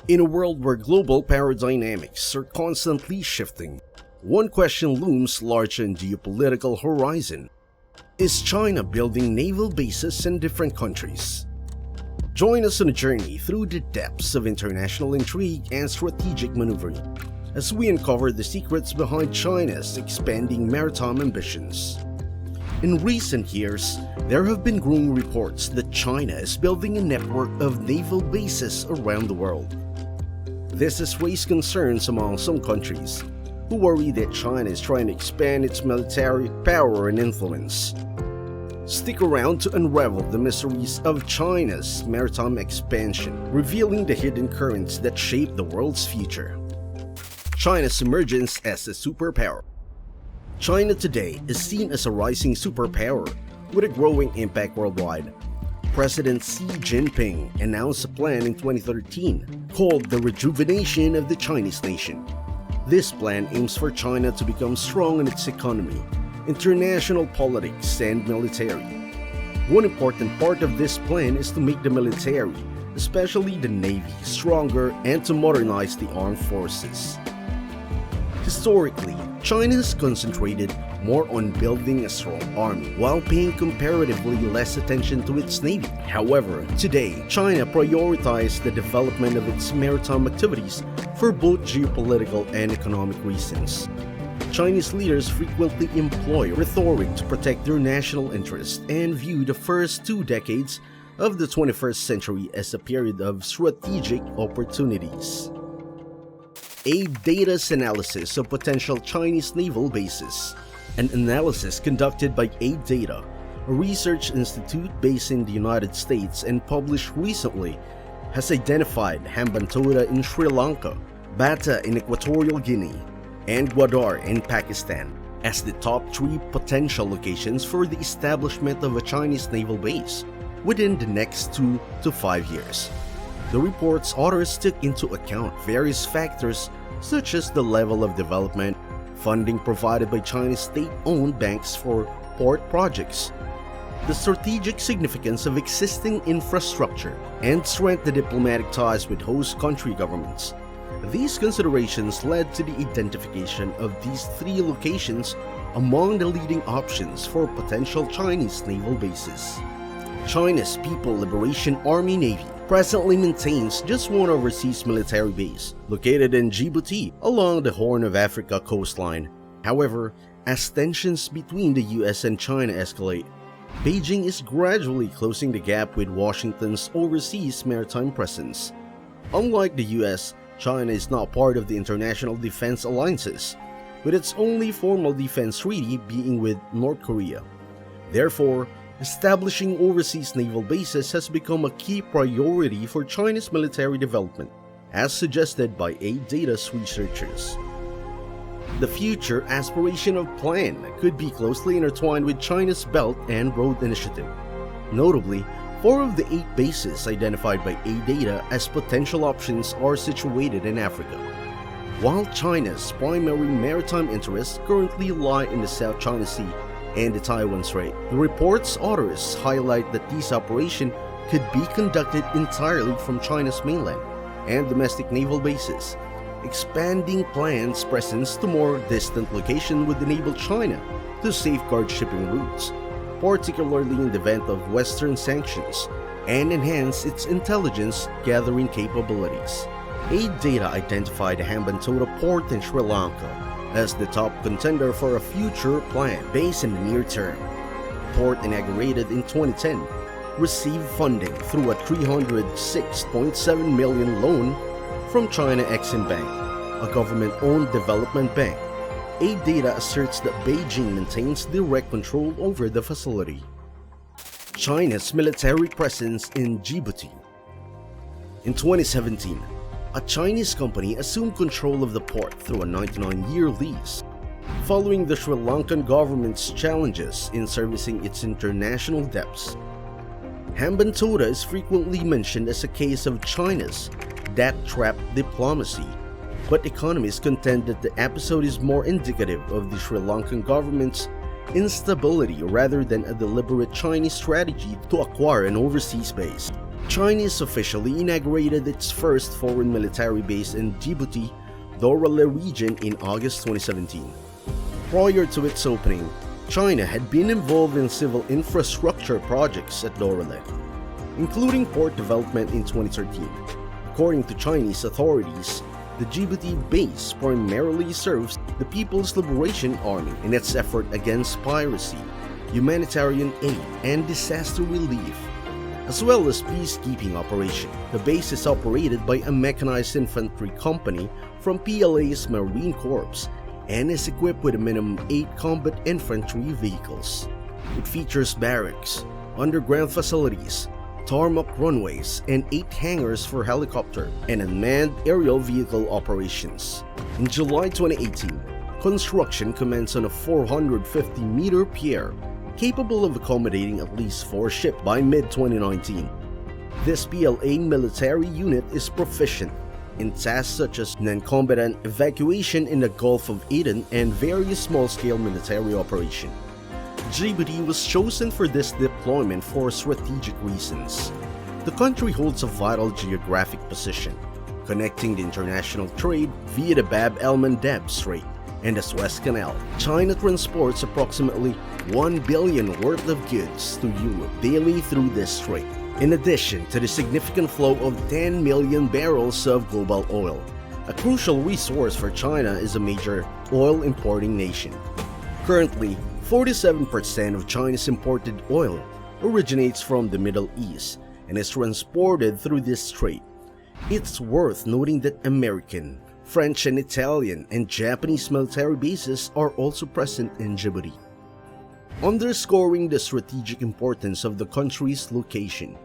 In a world where global power dynamics are constantly shifting, one question looms large on the geopolitical horizon. Is China building naval bases in different countries? Join us on a journey through the depths of international intrigue and strategic maneuvering as we uncover the secrets behind China's expanding maritime ambitions. In recent years, there have been growing reports that China is building a network of naval bases around the world. This has raised concerns among some countries, who worry that China is trying to expand its military power and influence. Stick around to unravel the mysteries of China's maritime expansion, revealing the hidden currents that shape the world's future. China's emergence as a superpower. China today is seen as a rising superpower with a growing impact worldwide. President Xi Jinping announced a plan in 2013 called the rejuvenation of the Chinese nation. This plan aims for China to become strong in its economy, international politics, and military. One important part of this plan is to make the military, especially the Navy, stronger and to modernize the armed forces. Historically, China has concentrated more on building a strong army while paying comparatively less attention to its navy. However, today, China prioritizes the development of its maritime activities for both geopolitical and economic reasons. Chinese leaders frequently employ rhetoric to protect their national interests and view the first 2 decades of the 21st century as a period of strategic opportunities. A data's analysis of potential Chinese naval bases. An analysis conducted by A-Data, a research institute based in the United States and published recently, has identified Hambantota in Sri Lanka, Bata in Equatorial Guinea, and Gwadar in Pakistan as the top 3 potential locations for the establishment of a Chinese naval base within the next 2 to 5 years. The report's authors took into account various factors such as the level of development, funding provided by China's state-owned banks for port projects, the strategic significance of existing infrastructure, and strengthen the diplomatic ties with host country governments. These considerations led to the identification of these 3 locations among the leading options for potential Chinese naval bases. China's People Liberation Army Navy presently maintains just one overseas military base, located in Djibouti along the Horn of Africa coastline. However, as tensions between the US and China escalate, Beijing is gradually closing the gap with Washington's overseas maritime presence. Unlike the US, China is not part of the international defense alliances, with its only formal defense treaty being with North Korea. Therefore, establishing overseas naval bases has become a key priority for China's military development, as suggested by A-Data's researchers. The future aspiration of plan could be closely intertwined with China's Belt and Road Initiative. Notably, 4 of the 8 bases identified by A-Data as potential options are situated in Africa. While China's primary maritime interests currently lie in the South China Sea and the Taiwan Strait, the report's authors highlight that these operations could be conducted entirely from China's mainland and domestic naval bases. Expanding plans' presence to more distant locations would enable China to safeguard shipping routes, particularly in the event of Western sanctions, and enhance its intelligence gathering capabilities. A-Data identified the Hambantota port in Sri Lanka as the top contender for a future plan based in the near term. The port, inaugurated in 2010, received funding through a $306.7 million loan from China Exim Bank, a government-owned development bank. A-Data asserts that Beijing maintains direct control over the facility. China's military presence in Djibouti. In 2017, a Chinese company assumed control of the port through a 99-year lease. Following the Sri Lankan government's challenges in servicing its international debts, Hambantota is frequently mentioned as a case of China's debt trap diplomacy, but economists contend that the episode is more indicative of the Sri Lankan government's instability rather than a deliberate Chinese strategy to acquire an overseas base. China officially inaugurated its first foreign military base in Djibouti, Dorale region in August 2017. Prior to its opening, China had been involved in civil infrastructure projects at Dorale, including port development in 2013. According to Chinese authorities, the Djibouti base primarily serves the People's Liberation Army in its effort against piracy, humanitarian aid, and disaster relief, as well as peacekeeping operation. The base is operated by a mechanized infantry company from PLA's Marine Corps and is equipped with a minimum 8 combat infantry vehicles. It features barracks, underground facilities, tarmac runways, and 8 hangars for helicopter and unmanned aerial vehicle operations. In July 2018, construction commenced on a 450-meter pier capable of accommodating at least 4 ships by mid-2019. This PLA military unit is proficient in tasks such as non-combatant evacuation in the Gulf of Aden and various small-scale military operations. Djibouti was chosen for this deployment for strategic reasons. The country holds a vital geographic position, connecting the international trade via the Bab el-Mandeb Strait and the Suez Canal. China transports approximately 1 billion worth of goods to Europe daily through this strait, in addition to the significant flow of 10 million barrels of global oil. A crucial resource for China is a major oil importing nation. Currently, 47% of China's imported oil originates from the Middle East and is transported through this strait. It's worth noting that American, French and Italian and Japanese military bases are also present in Djibouti, underscoring the strategic importance of the country's location.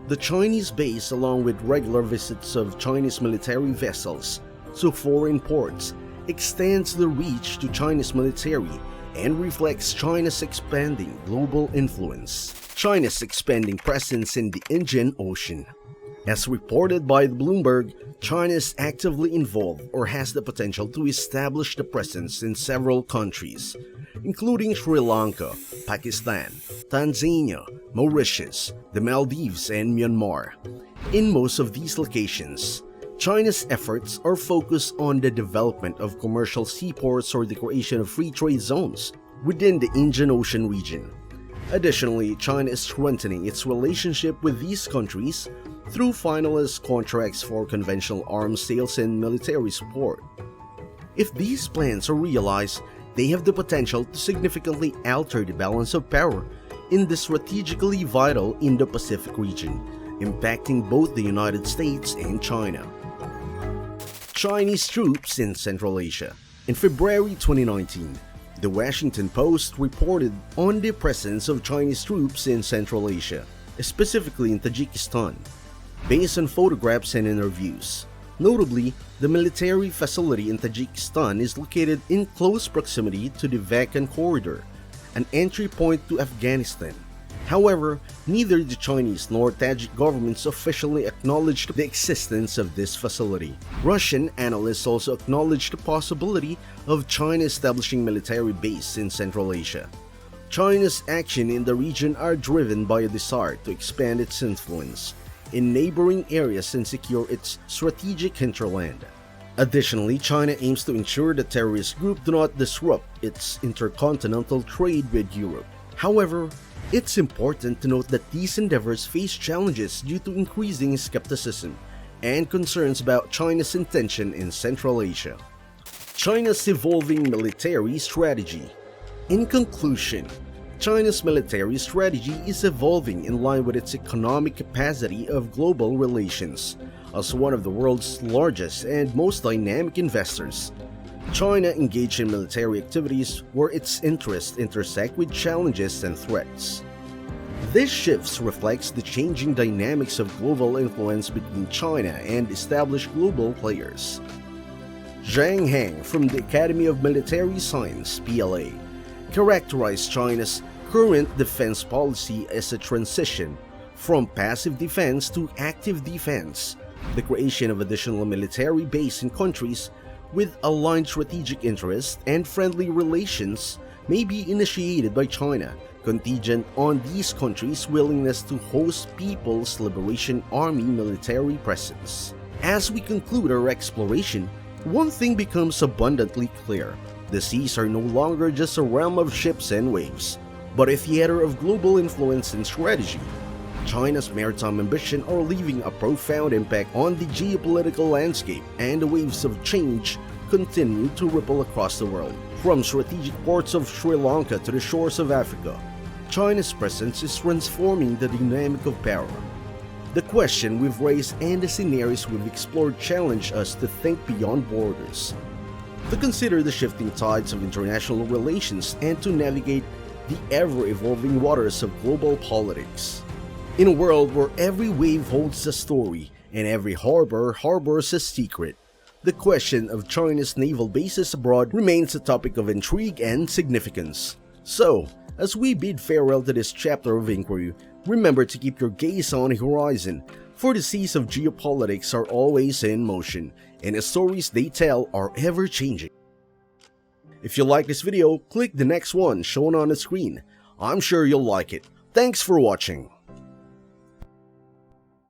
The Chinese base, along with regular visits of Chinese military vessels to foreign ports, extends the reach to China's military and reflects China's expanding global influence. China's expanding presence in the Indian Ocean. As reported by Bloomberg, China is actively involved or has the potential to establish the presence in several countries, including Sri Lanka, Pakistan, Tanzania, Mauritius, the Maldives, and Myanmar. In most of these locations, China's efforts are focused on the development of commercial seaports or the creation of free trade zones within the Indian Ocean region. Additionally, China is strengthening its relationship with these countries through finalist contracts for conventional arms sales and military support. If these plans are realized, they have the potential to significantly alter the balance of power in the strategically vital Indo-Pacific region, impacting both the United States and China. Chinese troops in Central Asia. In February 2019, The Washington Post reported on the presence of Chinese troops in Central Asia, specifically in Tajikistan, based on photographs and interviews. Notably, the military facility in Tajikistan is located in close proximity to the Vakhan Corridor, an entry point to Afghanistan. However, neither the Chinese nor Tajik governments officially acknowledged the existence of this facility. Russian analysts also acknowledged the possibility of China establishing military base in Central Asia. China's action in the region are driven by a desire to expand its influence in neighboring areas and secure its strategic hinterland. Additionally, China aims to ensure the terrorist group do not disrupt its intercontinental trade with Europe. However, it's important to note that these endeavors face challenges due to increasing skepticism and concerns about China's intention in Central Asia. China's evolving military strategy. In conclusion, China's military strategy is evolving in line with its economic capacity of global relations. As one of the world's largest and most dynamic investors, China engaged in military activities where its interests intersect with challenges and threats. This shift reflects the changing dynamics of global influence between China and established global players. Zhang Heng from the Academy of Military Science (PLA) characterized China's current defense policy as a transition from passive defense to active defense. The creation of additional military bases in countries with aligned strategic interests and friendly relations may be initiated by China, contingent on these countries' willingness to host People's Liberation Army military presence. As we conclude our exploration, one thing becomes abundantly clear. The seas are no longer just a realm of ships and waves, but a theater of global influence and strategy. China's maritime ambition are leaving a profound impact on the geopolitical landscape, and the waves of change continue to ripple across the world. From strategic ports of Sri Lanka to the shores of Africa, China's presence is transforming the dynamic of power. The question we've raised and the scenarios we've explored challenge us to think beyond borders, to consider the shifting tides of international relations, and to navigate the ever-evolving waters of global politics. In a world where every wave holds a story and every harbor harbors a secret, the question of China's naval bases abroad remains a topic of intrigue and significance. So, as we bid farewell to this chapter of inquiry, remember to keep your gaze on the horizon, for the seas of geopolitics are always in motion, and the stories they tell are ever-changing. If you like this video, click the next one shown on the screen. I'm sure you'll like it. Thanks for watching.